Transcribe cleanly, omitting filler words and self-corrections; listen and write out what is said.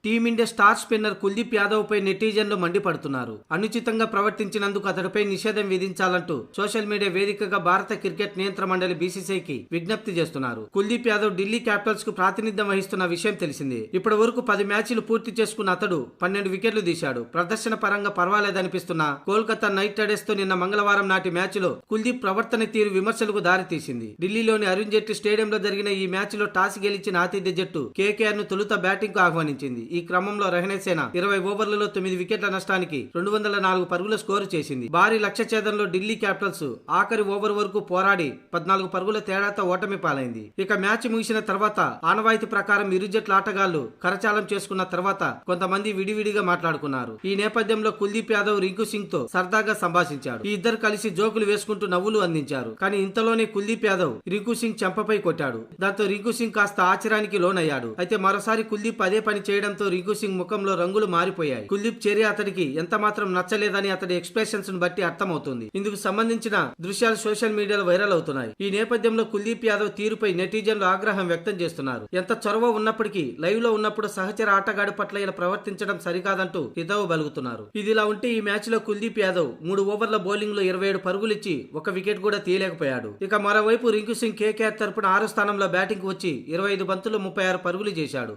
Team India star spinner Kuldeep Yadav పై నెటిజన్లు మండిపడుతున్నారు. అనుచితంగా ప్రవర్తించినందుకు అతడిపై నిషేధం విధించాలంటూ సోషల్ మీడియా వేదికగా భారత క్రికెట్ నియంత్రణ మండలి బీసీసీఐకి విజ్ఞప్తి చేస్తున్నారు. కుల్దీప్ యాదవ్ ఢిల్లీ క్యాపిటల్స్ కు ప్రాతినిధ్యం వహిస్తున్న విషయం తెలిసిందే. ఇప్పటి వరకు 10 మ్యాచ్లు పూర్తి చేసుకున్న అతడు 12 వికెట్లు తీశాడు. ప్రదర్శన పరంగా పర్వాలేదనిపిస్తున్న కోల్కతా నైట్ రైడర్స్ తో నిన్న మంగళవారం నాటి మ్యాచ్ లో కుల్దీప్ ప్రవర్తన తీరు విమర్శలకు దారితీసింది. ఢిల్లీలోని అరుణ్ జైట్లీ స్టేడియంలో జరిగిన ఈ మ్యాచ్ లో టాస్ గెలిచిన ఆతిథ్య జట్టు కేకేఆర్ ను తొలుత బ్యాటింగ్ కు ఆహ్వానించింది. ఈ క్రమంలో రహనే సేన 20 ఓవర్లలో 9 వికెట్ల నష్టానికి 204 పరుగుల స్కోరు చేసింది. భారీ లక్ష్య ఛేదంలో ఢిల్లీ క్యాపిటల్స్ ఆఖరి ఓవర్ వరకు పోరాడి 14 పరుగుల తేడాతో ఓటమి పాలైంది. ఇక మ్యాచ్ ముగిసిన తర్వాత ఆనవాయితీ ప్రకారం ఇరు జట్ల ఆటగాళ్లు కరచాలం చేసుకున్న తర్వాత కొంతమంది విడివిడిగా మాట్లాడుకున్నారు. ఈ నేపథ్యంలో కుల్దీప్ యాదవ్ రింకు సింగ్ తో సరదాగా సంభాషించాడు. ఈ ఇద్దరు కలిసి జోకులు వేసుకుంటూ నవ్వులు అందించారు. కానీ ఇంతలోనే కుల్దీప్ యాదవ్ రింకు సింగ్ చెంపపై కొట్టాడు. దాంతో రింకు సింగ్ కాస్త ఆశ్చర్యానికి లోనయ్యాడు. అయితే మరోసారి కుల్దీప్ అదే పని చేయడంతో రింకు సింగ్ ముఖంలో రంగులు మారిపోయాయి. కుల్దీప్ చర్య అతడికి ఎంత మాత్రం నచ్చలేదని అతడి ఎక్స్ప్రెషన్స్ ను బట్టి అర్థమవుతుంది. ఇందుకు సంబంధించిన దృశ్యాలు సోషల్ మీడియాలో వైరల్ అవుతున్నాయి. ఈ నేపథ్యంలో కుల్దీప్ యాదవ్ తీరుపై నెటిజన్లు ఆగ్రహం వ్యక్తం చేస్తున్నారు. ఎంత చొరవ ఉన్నప్పటికీ లైవ్ లో ఉన్నప్పుడు సహచర ఆటగాడి పట్ల ఇలా ప్రవర్తించడం సరికాదంటూ హితవు బలుగుతున్నారు. ఇదిలా ఉంటే ఈ మ్యాచ్ లో కుల్దీప్ యాదవ్ 3 ఓవర్ల బౌలింగ్ లో 27 పరుగులిచ్చి 1 వికెట్ కూడా తీయలేకపోయాడు. ఇక మరోవైపు రింకు సింగ్ కేకేఆర్ తరపున 6వ స్థానంలో బ్యాటింగ్ కు వచ్చి 25 బంతుల్లో 36 పరుగులు చేశాడు.